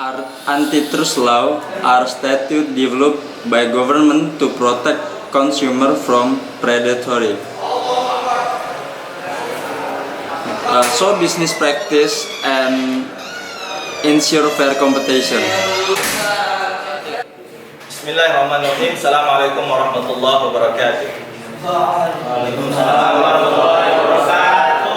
Antitrust law are statutes developed by government to protect consumer from predatory. So business practice and ensure fair competition. Bismillahirrahmanirrahim. Assalamualaikum warahmatullahi wabarakatuh. Waalaikumsalam warahmatullahi wabarakatuh.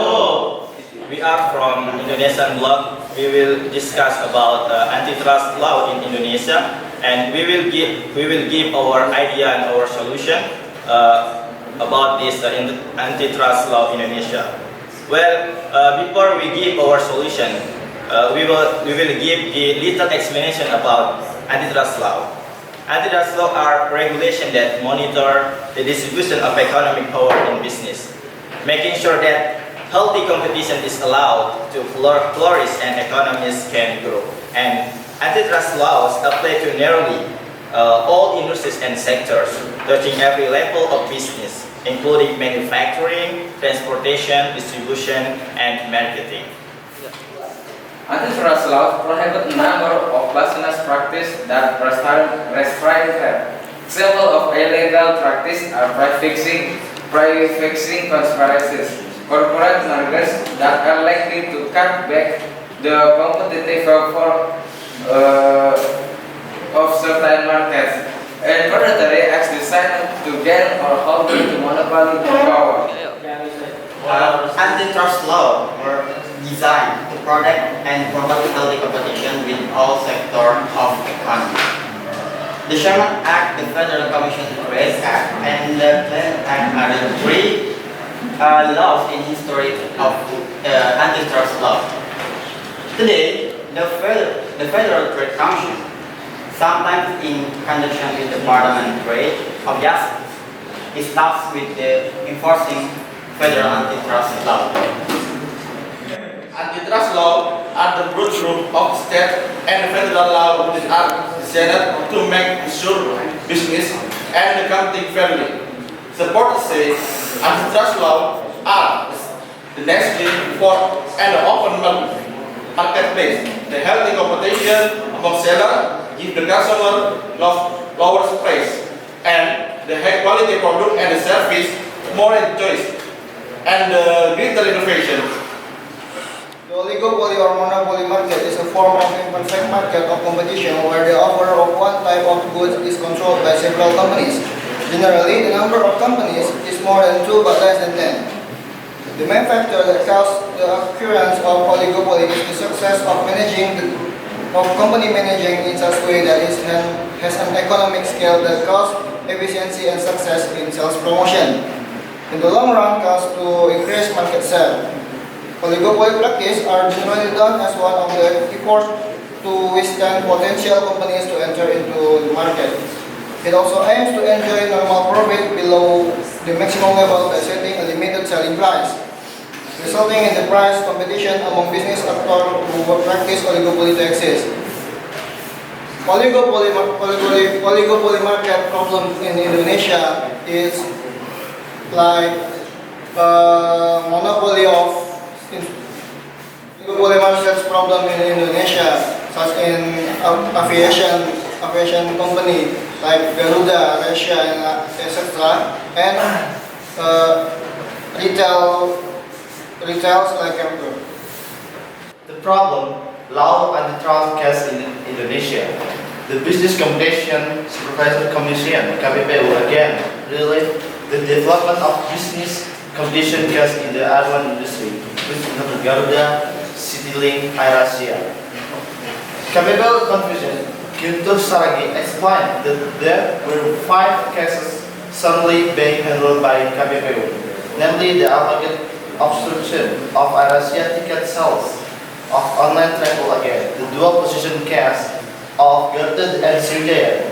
We are from Indonesian block. We will discuss about antitrust law in Indonesia, and we will give our idea and our solution about this antitrust law in Indonesia. Well, before we give our solution, we will give a little explanation about antitrust law. Antitrust law are regulations that monitor the distribution of economic power in business, making sure that healthy competition is allowed to flourish and economies can grow. And antitrust laws apply to nearly all industries and sectors, touching every level of business, including manufacturing, transportation, distribution, and marketing. Antitrust laws prohibit a number of business practices that restrain trade. Examples of illegal practice are price-fixing conspiracies, corporate mergers that are likely to cut back the competitive power of certain markets, and predatory acts designed to gain or hold the monopoly power. Antitrust law were designed to protect and promote healthy competition with all sectors of economy. The Sherman Act, the Federal Commission Trade Act, and the Clayton Act are the three laws in history of antitrust law. Today, the Federal Trade Commission, sometimes in conjunction with the Parliament Trade of Justice, is tasked with enforcing federal antitrust law. Antitrust law are the broad rule of state and federal law that are designed to make sure business and the competing fairly. Supporters say antitrust law are the necessary for an open marketplace, the healthy competition among sellers, give the customer lower price, and the high quality product and the service more choice, and greater innovation. The oligopoly or monopoly market is a form of imperfect market of competition where the offer of one type of goods is controlled by several companies. Generally, the number of companies is more than 2 but less than 10. The main factor that causes the occurrence of oligopoly is the success of company managing in such a way that it has an economic scale that causes efficiency and success in sales promotion. In the long run, costs to increase market share. Oligopoly practice are generally done as one of the efforts to withstand potential companies to enter into the market. It also aims to enjoy normal profit below the maximum level by setting a limited selling price, resulting in the price competition among business actors who practice oligopoly to exist. Oligopoly market problem in Indonesia is like oligopoly markets problem in Indonesia, such in aviation company like Garuda, Russia, and etc. And retails like Campur. The problem, law antitrust case in Indonesia. The Business Competition Supervisory Commission (KPPU) again really the development of business competition case in the airline industry, with Garuda, CityLink, AirAsia. KPPU confusion. Guntur Saragi explained that there were 5 cases suddenly being handled by KPPU, namely the alleged obstruction of AirAsia ticket sales, of online travel again, the dual position case of Garuda and Sriwijaya,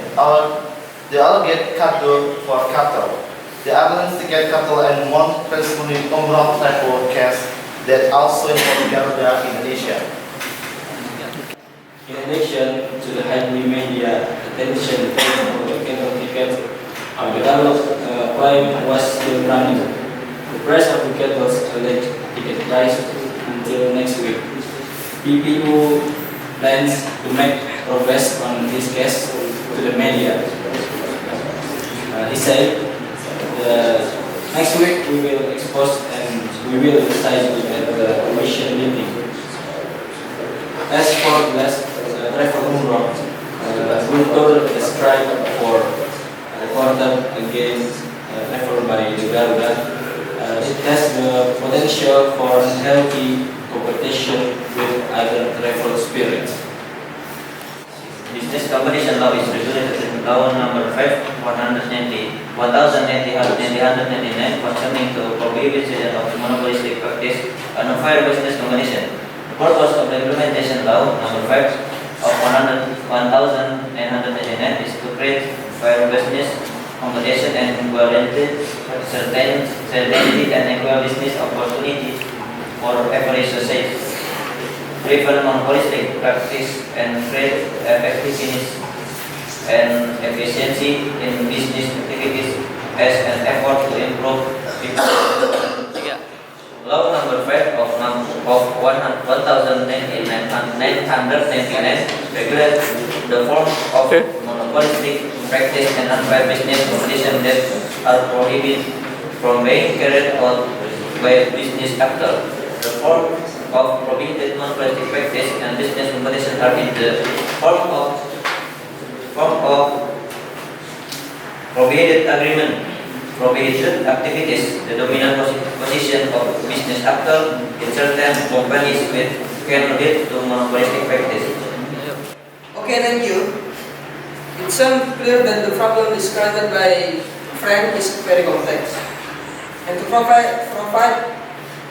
the alleged cargo for capital, the airlines ticket capital, and one presumably umrah travel case that also involved Garuda Indonesia. In addition to the highly media attention paid for the capital tickets, the claim was still running. The price of the capital's alleged ticket price until next week. PPU plans to make progress on this case to the media. He said, next week we will expose and we will decide at the commission meeting. As for the last travel umroh, Guntur described for reported against travel by the Garuda. It has the potential for healthy competition with other travel spirits. Business Competition Law is regulated in Law Number 5, 1999 concerning the prohibition of monopolistic practice and unfair business competition. The purpose of the implementation Law Number 5 of 1999 is to create fair business competition and equality, certainty and equal business opportunity for every society. Prevent monopolistic practice and create effectiveness and efficiency in business activities as an effort to improve people. Law Number 5 of 1999 regulates the form of monopolistic practice and unfair business competition that are prohibited from being carried out by business actors. The form of prohibited monopolistic practice and business competition are in the form of prohibited agreement, prohibited activities, the dominant position of business actor in certain companies which can lead to monopolistic practice. Okay, thank you. It sounds clear that the problem described by Frank is very complex. And to provide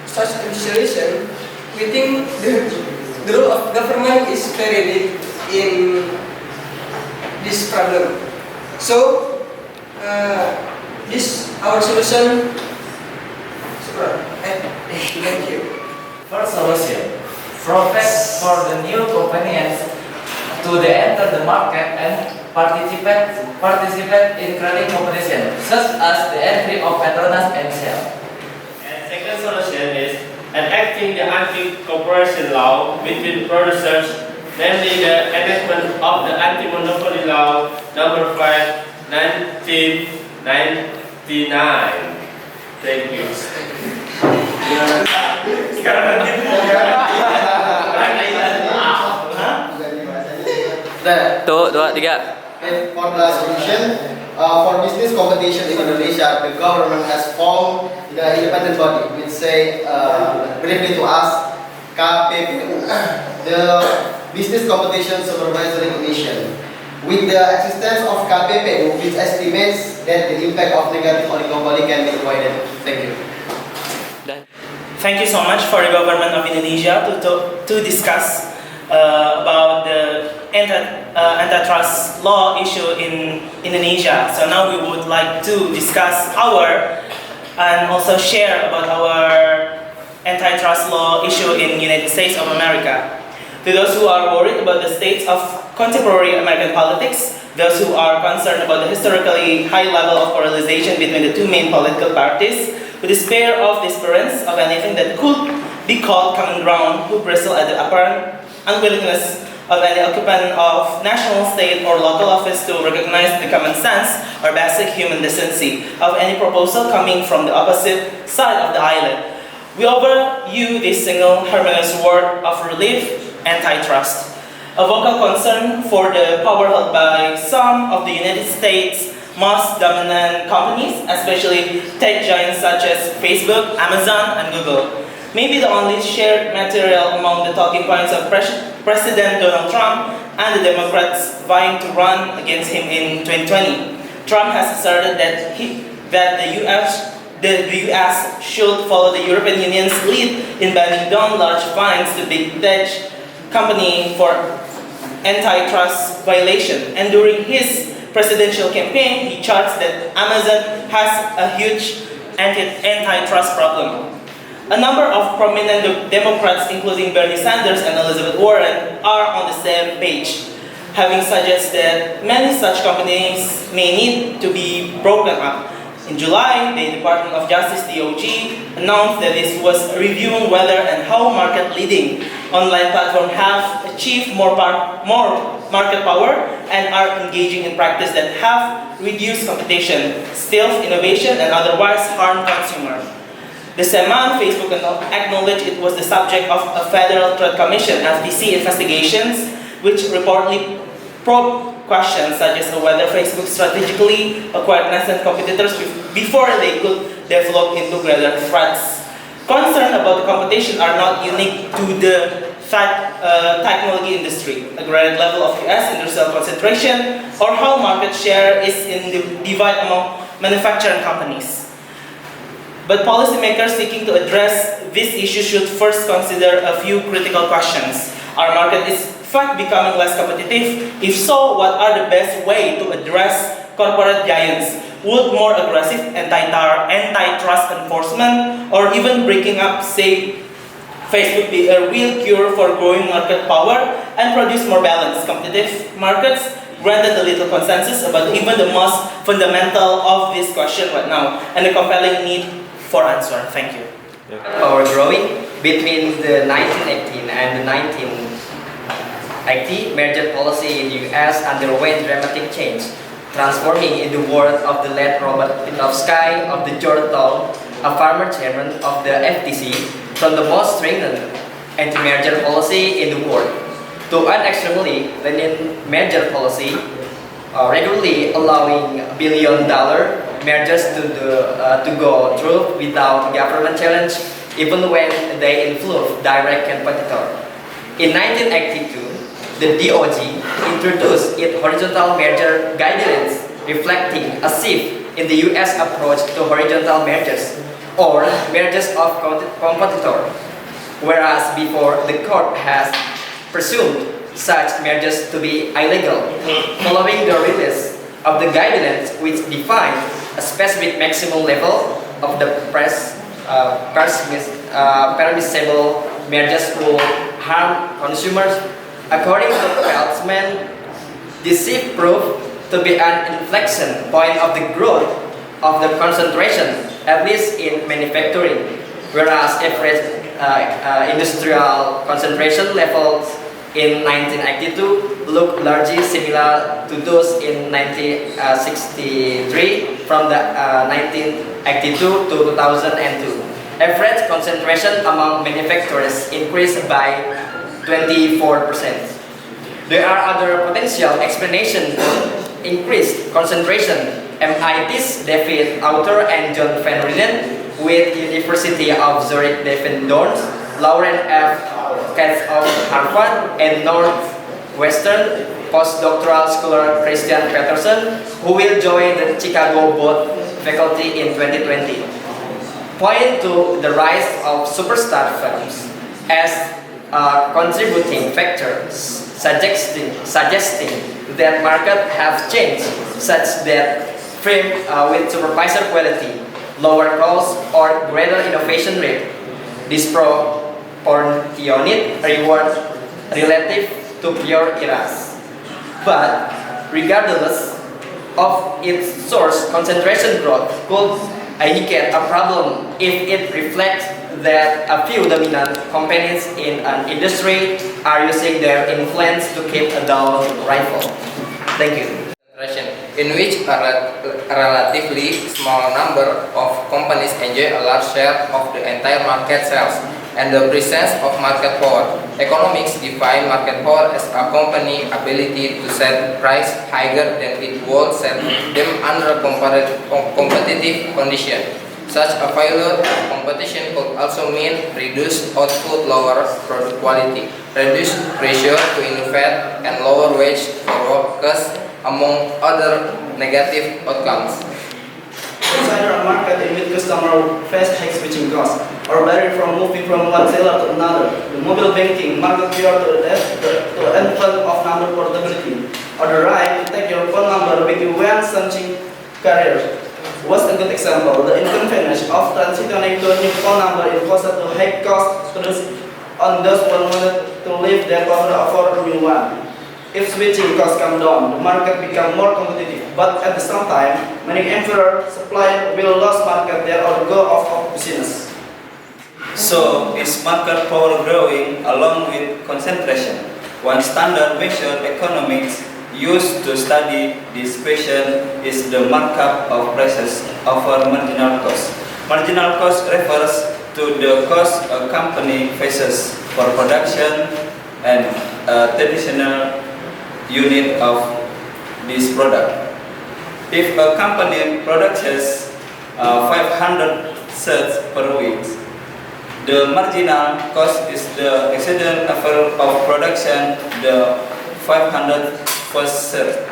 such a solution, we think the role of government is very big in this problem. So, this our solution. Thank you. First solution: protect for the new companies to enter the market and participate in creating competition, such as the entry of Petronas and Shell. And second solution is enacting the anti-corporation law between producers, namely the enactment of the anti-monopoly law number 5, 1999. Thank you. Tuh, 2, 3. And for the solution, for business competition in Indonesia, the government has formed the independent body, which say briefly to us, KPPU, the Business Competition Supervisory Commission. With the existence of KPPU, which estimates that the impact of negative oligopoly can be avoided. Thank you. Thank you so much for the government of Indonesia to discuss about the antitrust law issue in Indonesia. So now we would like to discuss and also share about our antitrust law issue in United States of America. To those who are worried about the state of contemporary American politics, those who are concerned about the historically high level of polarization between the two main political parties, who despair of the experience of anything that could be called common ground, who bristle at the apparent unwillingness of any occupant of national, state, or local office to recognize the common sense or basic human decency of any proposal coming from the opposite side of the island. We offer you this single harmonious word of relief: antitrust. A vocal concern for the power held by some of the United States' most dominant companies, especially tech giants such as Facebook, Amazon, and Google, may be the only shared material among the talking points of President Donald Trump and the Democrats vying to run against him in 2020. Trump has asserted that the US should follow the European Union's lead in banning down large fines to big tech company for antitrust violation. And during his presidential campaign, he charged that Amazon has a huge antitrust problem. A number of prominent Democrats, including Bernie Sanders and Elizabeth Warren, are on the same page, having suggested that many such companies may need to be broken up. In July, the Department of Justice (DOJ) announced that it was reviewing whether and how market-leading online platforms have achieved more market power and are engaging in practice that have reduced competition, stills innovation, and otherwise harm consumers. The same month, Facebook acknowledged it was the subject of a Federal Trade Commission (FTC) investigations, which reportedly probed questions such as whether Facebook strategically acquired nascent competitors before they could develop into greater threats. Concerns about the competition are not unique to the technology industry, a greater level of US industrial concentration, or how market share is in the divide among manufacturing companies. But policymakers seeking to address this issue should first consider a few critical questions. Our market is in fact becoming less competitive. If so, what are the best ways to address corporate giants? Would more aggressive antitrust enforcement or even breaking up, say, Facebook be a real cure for growing market power and produce more balanced, competitive markets? Granted the little consensus about even the most fundamental of this question right now and the compelling need for answer. Thank you. Power growing between the 1918 and the 1980 merger policy in the US underwent dramatic change, transforming in the words of the late Robert Pinofsky of the Georgetown, a former chairman of the FTC, from the most stringent anti-merger policy in the world to an extremely lenient merger policy, regularly allowing billion-dollar mergers to go through without government challenge, even when they influence direct competitor. In 1982, the DOJ introduced its horizontal merger guidelines, reflecting a shift in the US approach to horizontal mergers, or mergers of competitors, whereas before the court has presumed such mergers to be illegal. Following the release of the guidelines, which define a specific maximum level of the permissible mergers will harm consumers, according to Peltzman, this shift proved to be an inflection point of the growth of the concentration, at least in manufacturing, whereas average industrial concentration levels in 1982 look largely similar to those in 1963 from the 1982 to 2002. Average concentration among manufacturers increased by 24%. There are other potential explanations for increased concentration. MIT's David Autor and John Van Renen with University of Zurich David Dorns, Lauren F. Katz of Harvard, and Northwestern postdoctoral scholar Christian Peterson, who will join the Chicago Board faculty in 2020, point to the rise of superstar firms as a contributing factor, suggesting that market have changed such that firms with supervisor quality, lower cost, or greater innovation rate disproportionate reward relative to pure eras. But regardless of its source, concentration growth could indicate a problem if it reflects that a few dominant companies in an industry are using their influence to keep a down rival. Thank you. In which a relatively small number of companies enjoy a large share of the entire market sales and the presence of market power. Economics define market power as a company's ability to set price higher than it would set them under competitive conditions. Such a failure of competition could also mean reduced output, lower product quality, reduced pressure to innovate, and lower wage for workers, among other negative outcomes. Consider a market in which customers face high switching costs or barrier from moving from one seller to another. The mobile banking market prior to the influx of number portability, or the right to take your phone number with you when switching carriers was a good example. The inconvenience of transitioning to a new phone number imposed a high cost on those who wanted to leave their phone for a new one. If switching costs come down, the market becomes more competitive. But at the same time, many inferior suppliers will lose market share or go out of business. So is market power growing along with concentration? One standard measure economics used to study this question is the markup of prices over marginal cost. Marginal cost refers to the cost a company faces for production and a traditional unit of this product. If a company produces 500 shirts per week, the marginal cost is the excedent of production, the 500 first shirt.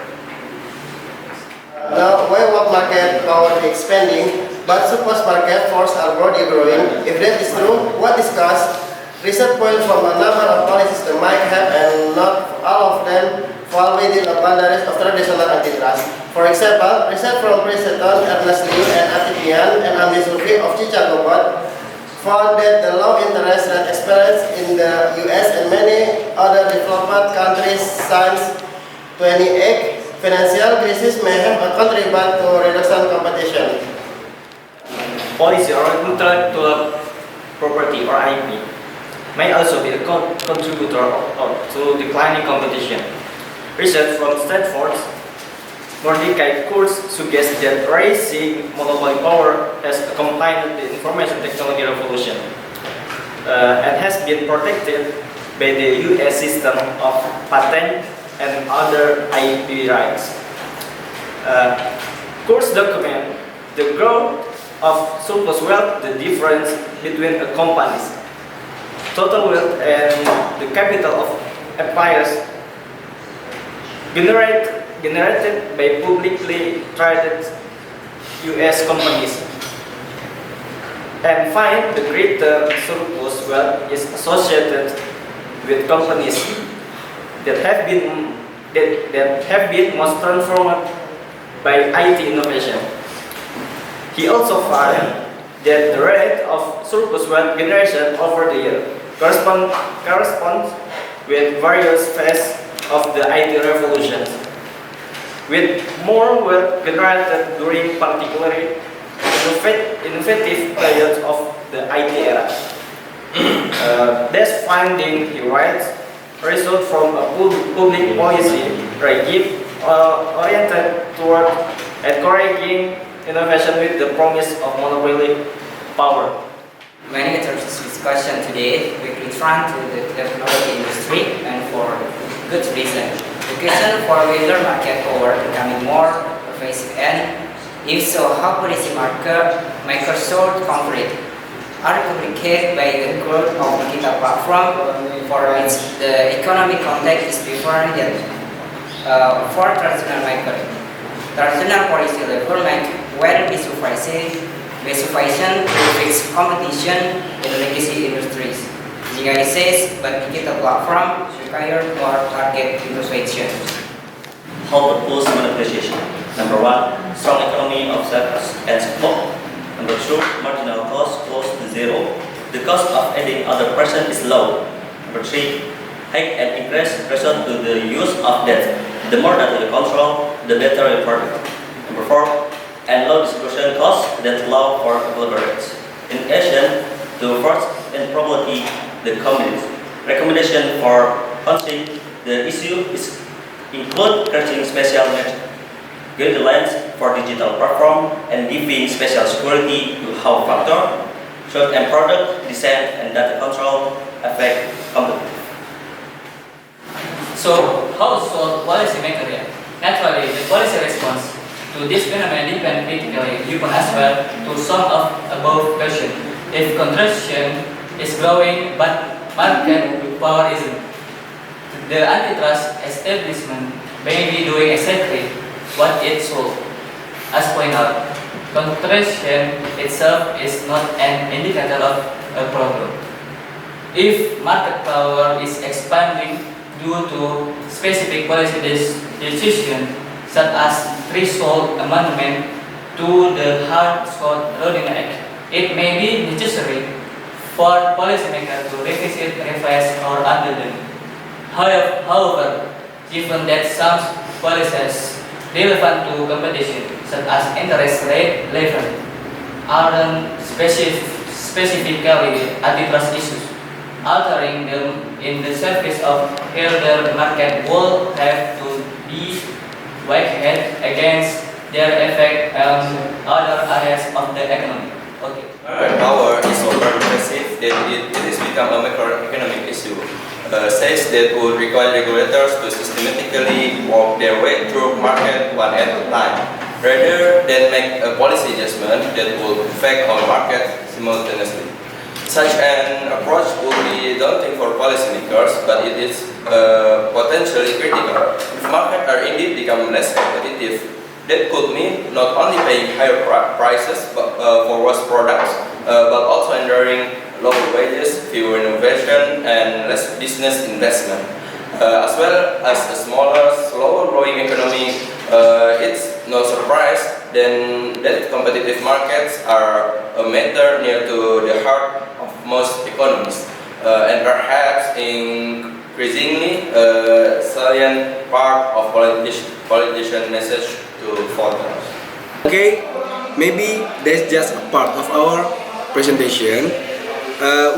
Now, while market power is expanding, but surplus market force are broadly growing. If that is true, what discussed? Research points from a number of policies that might have, and not all of them fall within the boundaries of traditional antitrust. For example, research from Princeton, Ernest Liu, and Atipian, and Ambi survey of Chicago found that the low interest rate experienced in the US and many other developed countries since 28 financial crisis may have contributed to reduction competition. Policy or intellectual property or IP may also be a contributor to declining competition. Research from Stanford's Mordecai course suggests that raising monopoly power has accompanied the information technology revolution and has been protected by the US system of patent and other IP rights. Course document the growth of surplus wealth, the difference between a company's total wealth and the capital of empires generated by publicly traded US companies, and find the greater surplus wealth is associated with companies that have been most transformed by IT innovation. He also found that the rate of surplus wealth generation over the year corresponds with various phases of the IT revolution, with more wealth generated during particularly innovative periods of the IT era. This finding, he writes, result from a public policy regime oriented toward encouraging innovation with the promise of monopoly power. Many interesting discussion today, we return to the technology industry and for good reason. The question for whether market power becoming more pervasive, and if so, how makers should compete are complicated by the growth of digital platform for which the economic context is different than for traditional market. Traditional policy level make well insufficient to fix competition in legacy industries. Jika says, but digital platform require more target intervention. How to boost monetization? Number 1, strong economy of service and support. Number 2, marginal cost close to zero. The cost of adding other person is low. Number 3, hike and increase pressure to the use of debt. The more data you control, the better your product. Number 4, and low distribution costs that allow for leverage. In addition to first and probably the community. Recommendation for punching the issue is include creating special guidelines for digital platform and giving special security to how factor, short and product design and data control affect competition. So, how should policy make react? Naturally, the policy response to this phenomenon depends critically upon as well to some of above question. If contraction is growing but market power isn't, the antitrust establishment may be doing exactly what it should. As pointed out, contraction itself is not an indicator of a problem. If market power is expanding due to specific policy decisions such as threshold amendment to the Hart-Scott-Rodin Act, it may be necessary for policymakers to revisit, revise, or undo them. However, given that some policies relevant to competition, such as interest rate level, aren't specifically antitrust issues. Altering them in the service of elder market will have to be weighed against their effect on other areas of the economy. Okay. Market power is so pervasive that it has become a macroeconomic issue. Says that would require regulators to systematically walk their way through market one at a time, rather than make a policy adjustment that will affect all markets simultaneously. Such an approach would be daunting for policymakers, but it is potentially critical. If markets are indeed become less competitive, that could mean not only paying higher prices for worse products, but also enduring lower wages, fewer innovation, and less business investment. As well as a smaller, slower-growing economy, it's no surprise then that competitive markets are a matter near to the heart of most economies, and perhaps increasingly a salient part of politician message to voters. Okay, maybe that's just a part of our presentation.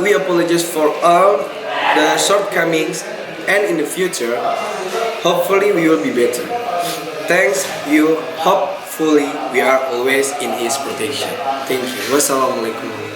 We apologize for all the shortcomings, and in the future, hopefully we will be better. Thanks you. Hopefully we are always in His protection. Thank you. Wassalamualaikum.